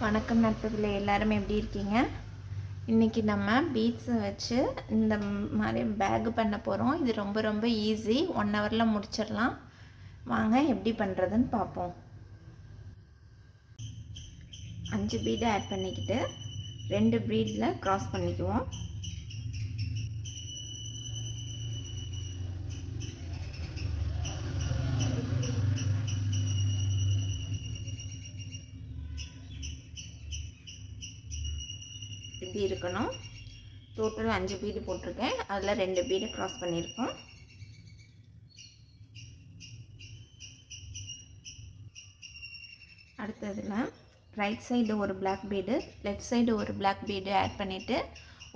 வணக்கம் நட்புகளே, எல்லாரும் எப்படி இருக்கீங்க? இன்றைக்கி நம்ம பீட்ஸை வச்சு இந்த மாதிரி பேக் பண்ண போகிறோம். இது ரொம்ப ரொம்ப ஈஸி, 1 ஹவரில் முடிச்சிடலாம். வாங்க எப்படி பண்ணுறதுன்னு பார்ப்போம். 5 பீடை ஆட் பண்ணிக்கிட்டு 2 பீடில் க்ராஸ் பண்ணிக்குவோம். இப்படி இருக்கணும். டோட்டல் 5 பீடு போட்டிருக்கேன். அதில் 2 பீடு க்ராஸ் பண்ணியிருக்கோம். அடுத்ததில் ரைட் சைடு ஒரு பிளாக் பீடு, லெஃப்ட் சைடு ஒரு பிளாக் பீடு ஆட் பண்ணிவிட்டு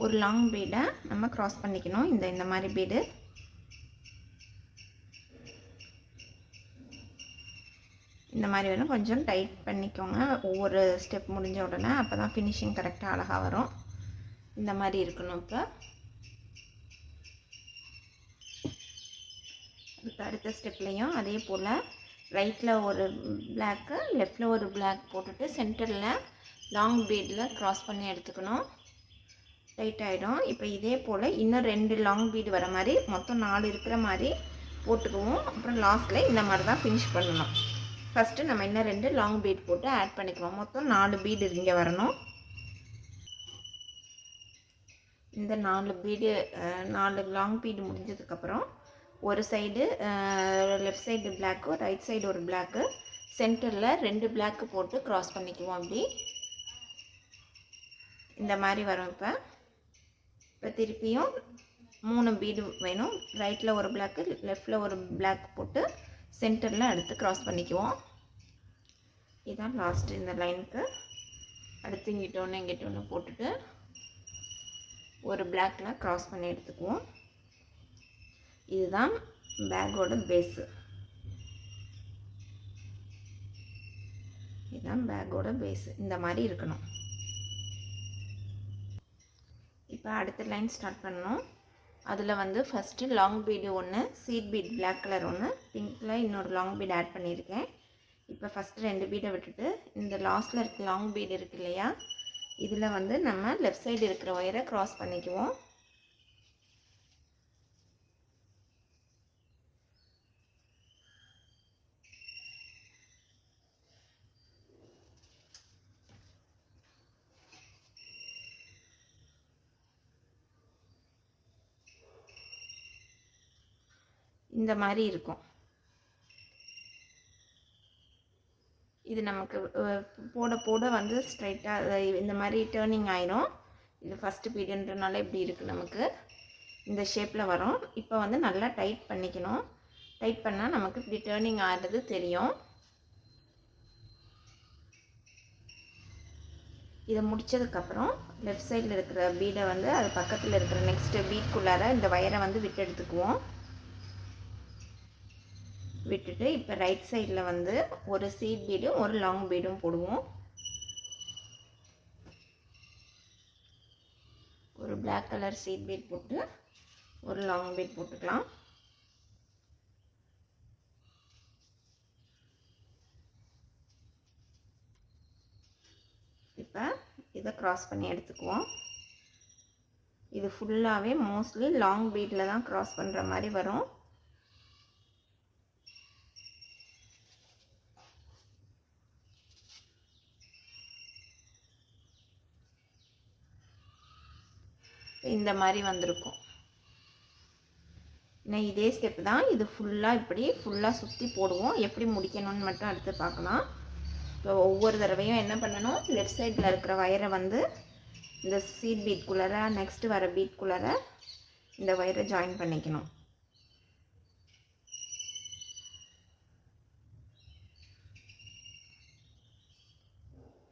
ஒரு லாங் பீடை நம்ம க்ராஸ் பண்ணிக்கணும். இந்த மாதிரி பீடு இந்த மாதிரி வரும். கொஞ்சம் டைட் பண்ணிக்கோங்க ஒவ்வொரு ஸ்டெப் முடிஞ்ச உடனே, அப்போ தான் ஃபினிஷிங் கரெக்டாக அழகாக வரும். இந்த மாதிரி இருக்கணும். இப்போ அடுத்த ஸ்டெப்லேயும் அதே போல் ரைட்டில் ஒரு பிளாக்கு, லெஃப்டில் ஒரு பிளாக் போட்டுட்டு சென்டரில் லாங் பீடில் க்ராஸ் பண்ணி எடுத்துக்கணும். டைட் ஆகிடும். இப்போ இதே போல் இன்னும் 2 லாங் பீடு வர மாதிரி மொத்தம் 4 இருக்கிற மாதிரி போட்டுக்குவோம். அப்புறம் லாஸ்ட்டில் இந்த மாதிரி தான் ஃபினிஷ் பண்ணணும். ஃபஸ்ட்டு நம்ம இன்னும் 2 லாங் பீட் போட்டு ஆட் பண்ணிக்குவோம். மொத்தம் 4 பீடு இங்கே வரணும். இந்த 4 பீடு 4 லாங் பீடு முடிஞ்சதுக்கப்புறம் ஒரு side left side block, right side ஒரு பிளாக்கு, சென்டரில் 2 பிளாக்கு போட்டு க்ராஸ் பண்ணிக்குவோம். அப்படி இந்த மாதிரி வரும். இப்போ திருப்பியும் 3 பீடு வேணும். ரைட்டில் ஒரு பிளாக்கு, லெஃப்டில் ஒரு பிளாக் போட்டு சென்டரில் எடுத்து க்ராஸ் பண்ணிக்குவோம். இதுதான் லாஸ்ட்டு இந்த லைனுக்கு. அடுத்து இங்கிட்ட ஒன்று போட்டுட்டு ஒரு பிளாக்கில் க்ராஸ் பண்ணி எடுத்துக்குவோம். இதுதான் பேக்கோட பேஸு. இதுதான் பேக்கோட பேஸு. இந்த மாதிரி இருக்கணும். இப்போ அடுத்த லைன் ஸ்டார்ட் பண்ணணும். அதில் ஃபஸ்ட்டு லாங் பீடு ஒன்று, சீட் பீட் பிளாக் கலர் ஒன்று, பிங்க்கில் இன்னொரு லாங் பீட் ஆட் பண்ணியிருக்கேன். இப்போ ஃபஸ்ட்டு 2 பீடை விட்டுட்டு இந்த லாஸ்ட்டில் இருக்க லாங் பீடு இருக்கு இல்லையா, இதில் நம்ம லெஃப்ட் சைடு இருக்கிற ஒயரை க்ராஸ் பண்ணிக்குவோம். இந்த மாதிரி இருக்கும். இது நமக்கு போட போட ஸ்ட்ரைட்டாக இந்த மாதிரி டேர்னிங் ஆயிரும். இது ஃபஸ்ட்டு பீடுன்றனால இப்படி இருக்குது, நமக்கு இந்த ஷேப்பில் வரும். இப்போ நல்லா டைட் பண்ணிக்கணும். டைட் பண்ணால் நமக்கு இப்படி டேர்னிங் ஆகிறது தெரியும். இதை முடித்ததுக்கப்புறம் லெஃப்ட் சைடில் இருக்கிற பீடை அது பக்கத்தில் இருக்கிற நெக்ஸ்ட்டு பீட்குள்ளார இந்த வயரை விட்டு எடுத்துக்குவோம். விட்டுட்டு இப்போ ரைட் சைடில் ஒரு சீட் பீடும் ஒரு லாங் பீடும் போடுவோம். ஒரு பிளாக் கலர் சீட் பீட் போட்டு ஒரு லாங் பீட் போட்டுக்கலாம். இப்போ இதை க்ராஸ் பண்ணி எடுத்துக்குவோம். இது ஃபுல்லாகவே மோஸ்ட்லி லாங் பீடில் தான் க்ராஸ் பண்ணுற மாதிரி வரும். இந்த மாதிரி வந்திருக்கும். இன்னும் இதே ஸ்டெப் தான். இது ஃபுல்லாக இப்படி ஃபுல்லாக சுற்றி போடுவோம். எப்படி முடிக்கணும்னு மட்டும் அடுத்து பார்க்கலாம். இப்போ ஒவ்வொரு தடவையும் என்ன பண்ணணும், லெஃப்ட் சைடில் இருக்கிற வயரை இந்த சீட் பீட்குள்ளார நெக்ஸ்ட்டு வர பீட்குள்ளார இந்த வயரை ஜாயின் பண்ணிக்கணும்.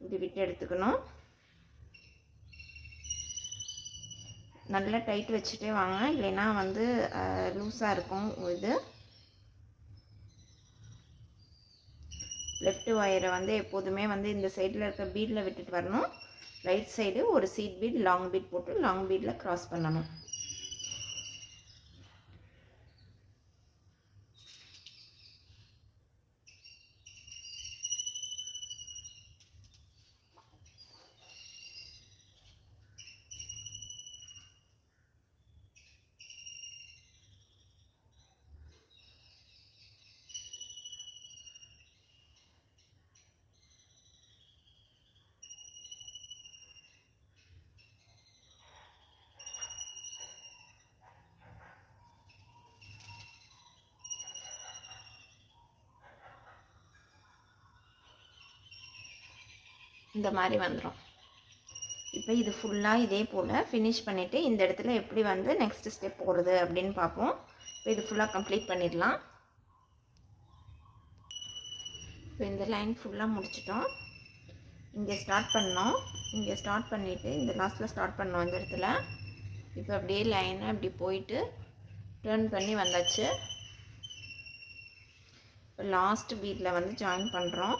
இப்படி விட்டு எடுத்துக்கணும். நல்லா டைட் வச்சுட்டே வாங்க, இல்லைன்னா லூஸாக இருக்கும். இது லெஃப்ட் ஒயரை எப்போதுமே இந்த சைடில் இருக்க பீடில் விட்டுட்டு வரணும். ரைட் சைடு ஒரு சீட் பீட் லாங் பீட் போட்டு லாங் பீடில் க்ராஸ் பண்ணணும். இந்த மாதிரி வந்துடும். இப்போ இது ஃபுல்லாக இதே போல் ஃபினிஷ் பண்ணிவிட்டு இந்த இடத்துல எப்படி வந்து நெக்ஸ்ட் ஸ்டெப் போடுறது அப்படின்னு பார்ப்போம். இப்போ இது ஃபுல்லாக கம்ப்ளீட் பண்ணிடலாம். இப்போ இந்த லைன் ஃபுல்லாக முடிச்சிட்டோம். இங்கே ஸ்டார்ட் பண்ணோம், இங்கே ஸ்டார்ட் பண்ணிவிட்டு இந்த லாஸ்ட்டில் ஸ்டார்ட் பண்ணோம் இந்த இடத்துல. இப்போ அப்படியே லைனை அப்படி போயிட்டு டர்ன் பண்ணி வந்தாச்சு. இப்போ லாஸ்ட் பீட்டில் வந்து ஜாயின் பண்ணுறோம்.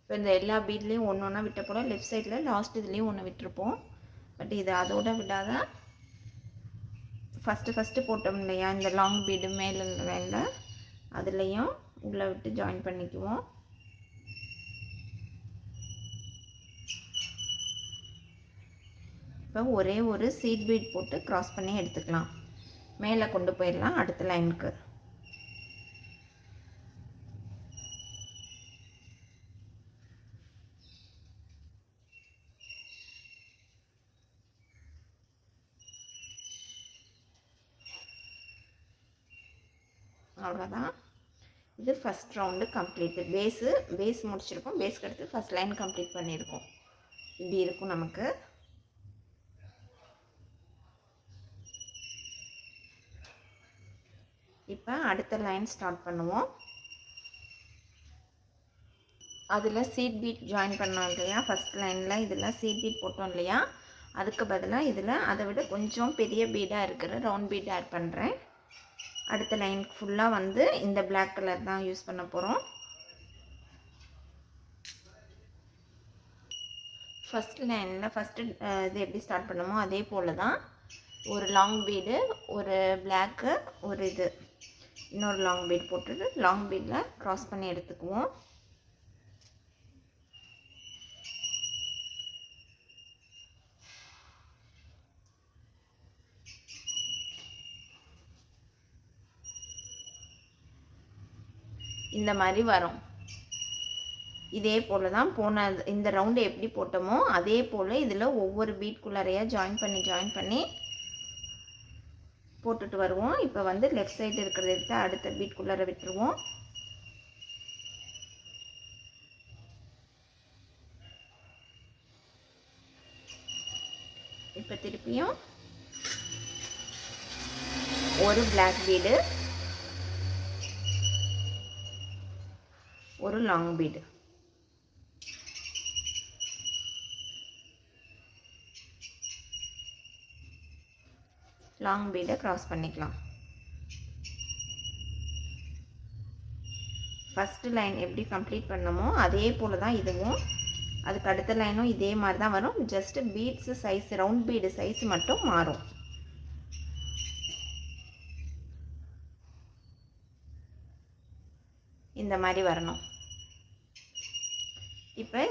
இப்போ இந்த எல்லா பீட்லேயும் ஒன்று ஒன்றா விட்ட போல் லெஃப்ட் சைடில் லாஸ்ட் இதுலேயும் ஒன்று விட்டுருப்போம். பட் இது அதோட விடாத ஃபஸ்ட்டு போட்டோம் இல்லையா இந்த லாங் பீடு மேலே லைனில், அதுலேயும் உள்ளே விட்டு ஜாயின் பண்ணிக்குவோம். இப்போ ஒரே ஒரு சீட் பீட் போட்டு க்ராஸ் பண்ணி எடுத்துக்கலாம். மேலே கொண்டு போயிடலாம் அடுத்த லைனுக்கு. அவ்வளோதான். இது ஃபஸ்ட் ரவுண்டு கம்ப்ளீட்டு. பேஸ் முடிச்சிருக்கோம். பேஸ்க்கு அடுத்து ஃபஸ்ட் லைன் கம்ப்ளீட் பண்ணியிருக்கோம். இப்படி இருக்கும் நமக்கு. இப்போ அடுத்த லைன் ஸ்டார்ட் பண்ணுவோம். அதில் சீட் பீட் ஜாயின் பண்ணோம் இல்லையா ஃபஸ்ட் லைனில், இதில் சீட் பீட் போட்டோம் இல்லையா, அதுக்கு பதிலாக இதில் அதை விட கொஞ்சம் பெரிய பீடாக இருக்கிற ரவுண்ட் பீட் ஆட் பண்ணுறேன். அடுத்த லைன் ஃபுல்லாக வந்து இந்த பிளாக் கலர் தான் யூஸ் பண்ண போகிறோம். ஃபஸ்ட் லைனில் ஃபஸ்ட்டு இது எப்படி ஸ்டார்ட் பண்ணமோ அதே போல் தான் ஒரு லாங் பீடு, ஒரு பிளாக்கு, ஒரு இது இன்னொரு லாங் பீட் போட்டுட்டு லாங் பீடில் க்ராஸ் பண்ணி எடுத்துக்குவோம். இந்த மாதிரி வரும். இதே போல் தான் போன இந்த ரவுண்டு எப்படி போட்டோமோ அதே போல் இதில் ஒவ்வொரு பீட்குள்ளாரையாக ஜாயின் பண்ணி போட்டுட்டு வருவோம். இப்போ வந்து லெஃப்ட் சைடு இருக்கிறத எடுத்து அடுத்த பீட்குள்ளார விட்டுருவோம். இப்போ திருப்பியும் ஒரு பிளாக் பீடு, ஒரு லாங் பீடு, லாங் பீடை க்ராஸ் பண்ணிக்கலாம். ஃபஸ்ட்டு லைன் எப்படி கம்ப்ளீட் பண்ணமோ அதே போல் தான் இதுவும். அதுக்கு அடுத்த லைனும் இதே மாதிரி தான் வரும். Just beads size, round feed size மட்டும் மாறும். இந்த மாதிரி வரணும். இப்போ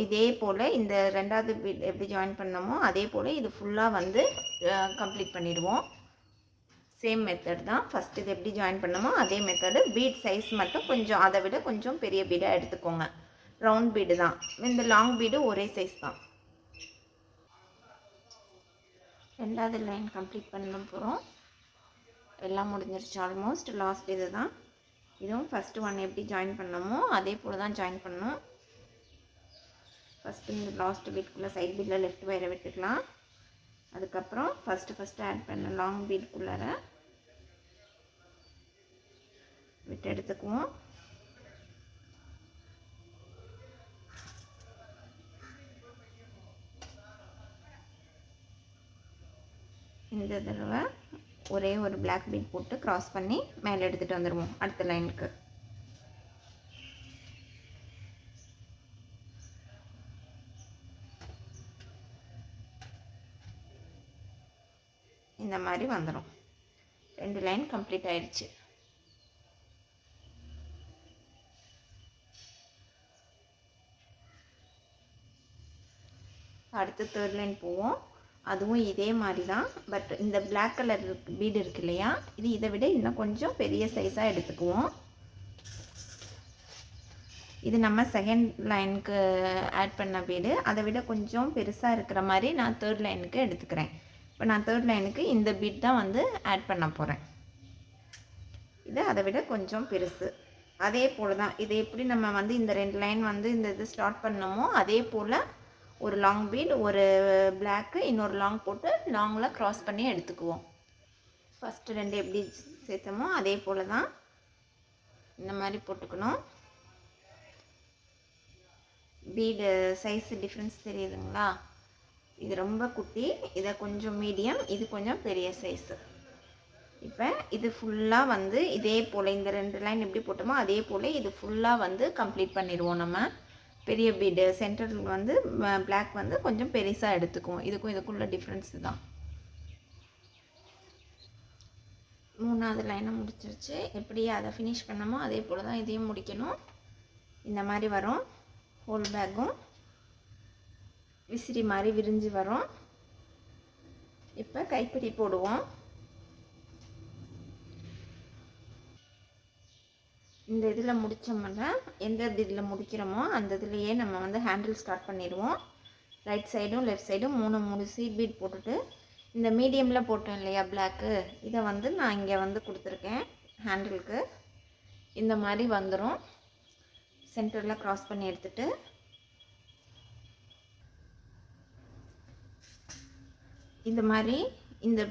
இதே போல் இந்த ரெண்டாவது பீட் எப்படி ஜாயின் பண்ணமோ அதே போல் இது ஃபுல்லாக வந்து கம்ப்ளீட் பண்ணிடுவோம். சேம் மெத்தட் தான். ஃபஸ்ட் இது எப்படி ஜாயின் பண்ணமோ அதே மெத்தடு. பீட் சைஸ் மட்டும் கொஞ்சம் அதை விட கொஞ்சம் பெரிய பீடாக எடுத்துக்கோங்க. ரவுண்ட் பீடு தான். இந்த லாங் பீடு ஒரே சைஸ் தான். ரெண்டாவது லைன் கம்ப்ளீட் பண்ண போகிறோம். எல்லாம் முடிஞ்சிருச்சு ஆல்மோஸ்ட். லாஸ்ட் இது தான். இதுவும் ஃபஸ்ட்டு ஒன் எப்படி ஜாயின் பண்ணமோ அதே போல் தான் ஜாயின் பண்ணணும். ஃபஸ்ட்டு இந்த லாஸ்ட் பீட்குள்ளே சைட் பீட்டில் லெஃப்ட் வயரை விட்டுக்கலாம். அதுக்கப்புறம் ஃபஸ்ட்டு ஆட் பண்ண லாங் பீட்குள்ளார விட்டு எடுத்துக்குவோம். இந்த தடவை ஒரே ஒரு பிளாக் பீட் போட்டு க்ராஸ் பண்ணி மேலே எடுத்துகிட்டு வந்துடுவோம் அடுத்த லைனுக்கு. இந்த மாதிரி வந்துடும். 2 லைன் கம்ப்ளீட் ஆயிடுச்சு. அடுத்து தேர்ட் லைன் போவோம். அதுவும் இதே மாதிரி தான். பட் இந்த பிளாக் கலர் பீடு இருக்கு இல்லையா, இது இதை விட இன்னும் கொஞ்சம் பெரிய சைஸாக எடுத்துக்குவோம். இது நம்ம செகண்ட் லைனுக்கு ஆட் பண்ண பீடு. அதை விட கொஞ்சம் பெருசாக இருக்கிற மாதிரி நான் தேர்ட் லைனுக்கு எடுத்துக்கிறேன். இப்போ நான் தேர்ட் லைனுக்கு இந்த பீட் தான் வந்து ஆட் பண்ண போகிறேன். இது அதை விட கொஞ்சம் பெருசு. அதே போல் தான் இது எப்படி நம்ம வந்து இந்த 2 லைன் வந்து இந்த இது ஸ்டார்ட் பண்ணோமோ அதே போல் ஒரு லாங் பீட், ஒரு பிளாக்கு, இன்னொரு லாங் போட்டு லாங்கில் க்ராஸ் பண்ணி எடுத்துக்குவோம். ஃபஸ்ட்டு 2 எப்படி சேர்த்தோமோ அதே போல் தான் இந்த மாதிரி போட்டுக்கணும். பீடு சைஸ் டிஃப்ரென்ஸ் தெரியுதுங்களா? இது ரொம்ப குட்டி, இதை கொஞ்சம் மீடியம், இது கொஞ்சம் பெரிய சைஸு. இப்போ இது ஃபுல்லாக வந்து இதே போல் இந்த 2 லைன் எப்படி போட்டோமோ அதே போல் இது ஃபுல்லாக வந்து கம்ப்ளீட் பண்ணிடுவோம். நம்ம பெரிய பீடு சென்டர் வந்து பிளாக் வந்து கொஞ்சம் பெருசாக எடுத்துக்குவோம். இதுக்கும் இதுக்குள்ள டிஃப்ரென்ஸ் தான். 3வது லைனை முடிச்சிருச்சு. எப்படி அதை ஃபினிஷ் பண்ணமோ அதே போல் தான் இதையும் முடிக்கணும். இந்த மாதிரி வரும். ஹோல் பேக்கும் விசிறி மாதிரி விரிஞ்சு வரும். இப்போ கைப்பிடி போடுவோம். இந்த இதில் முடித்தோம்னா எந்த இதில் முடிக்கிறோமோ அந்த இதுலேயே நம்ம வந்து ஹேண்டில் ஸ்டார்ட் பண்ணிடுவோம். ரைட் சைடும் லெஃப்ட் சைடும் 3 சீட் பீட் போட்டுட்டு இந்த மீடியமில் போட்டோம் இல்லையா பிளாக்கு, இதை வந்து நான் இங்கே வந்து கொடுத்துருக்கேன் ஹேண்டிலுக்கு. இந்த மாதிரி வந்துடும். சென்டரில் க்ராஸ் பண்ணி எடுத்துகிட்டு இந்த மாதிரி இந்த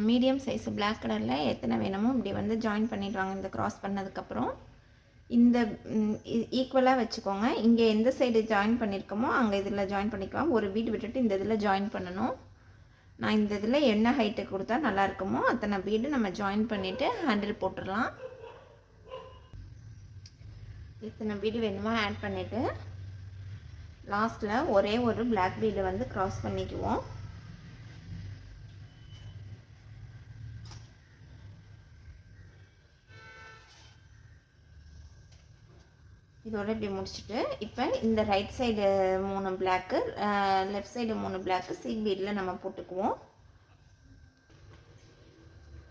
மீடியம் சைஸ் பிளாக் கலரில் எத்தனை வேணுமோ இப்படி வந்து ஜாயின் பண்ணிடுவாங்க. இந்த க்ராஸ் பண்ணதுக்கப்புறம் இந்த ஈக்குவலாக வச்சுக்கோங்க. இங்கே எந்த சைடு ஜாயின் பண்ணியிருக்கோமோ அங்கே இதில் ஜாயின் பண்ணிக்கலாம். ஒரு பீட் விட்டுட்டு இந்த இதில் ஜாயின் பண்ணணும். நான் இந்த இதில் என்ன ஹைட்டு கொடுத்தா நல்லா இருக்குமோ அத்தனை பீடு நம்ம ஜாயின் பண்ணிவிட்டு ஹேண்டில் போட்டுடலாம். இத்தனை பீடு வேணுமோ ஆட் பண்ணிவிட்டு லாஸ்ட்டில் ஒரே ஒரு பிளாக் பீடை வந்து க்ராஸ் பண்ணிக்குவோம். இதோட இப்படி முடிச்சுட்டு இப்போ இந்த right side 3 block, left side 3 block seed பீடில் நம்ம போட்டுக்குவோம்.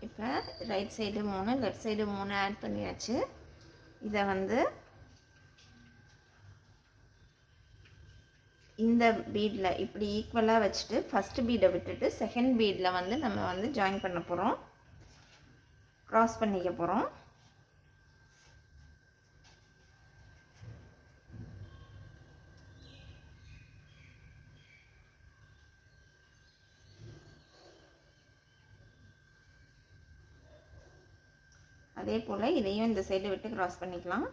இப்போ right side 3 left side 3 add பண்ணியாச்சு. இதை வந்து இந்த பீடில் இப்படி ஈக்குவலாக வச்சுட்டு ஃபஸ்ட்டு பீடை விட்டுட்டு செகண்ட் பீடில் வந்து நம்ம வந்து ஜாயின் பண்ண போகிறோம், க்ராஸ் பண்ணிக்க போகிறோம். அதே போல் இதையும் இந்த சைடு விட்டு க்ராஸ் பண்ணிக்கலாம்.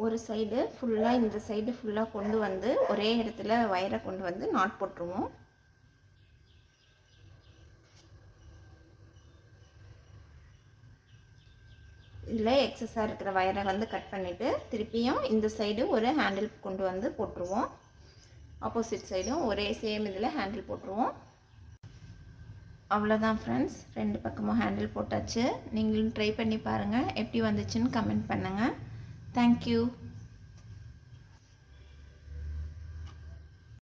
ஒரு சைடு ஃபுல்லாக இந்த சைடு ஃபுல்லாக கொண்டு வந்து ஒரே இடத்துல வயரை கொண்டு வந்து நாட் போட்டுருவோம். இதில் எக்ஸஸாக இருக்கிற வயரை வந்து கட் பண்ணிவிட்டு திருப்பியும் இந்த சைடு ஒரு ஹேண்டில் கொண்டு வந்து போட்டுருவோம். ஆப்போசிட் சைடும் ஒரே சேம் இதில் ஹேண்டில் போட்டுருவோம். அவ்வளோதான் ஃப்ரெண்ட்ஸ், 2 பக்கமும் ஹேண்டில் போட்டாச்சு. நீங்களும் ட்ரை பண்ணி பாருங்கள். எப்படி வந்துச்சுன்னு கமெண்ட் பண்ணுங்கள். தேங்க்யூ.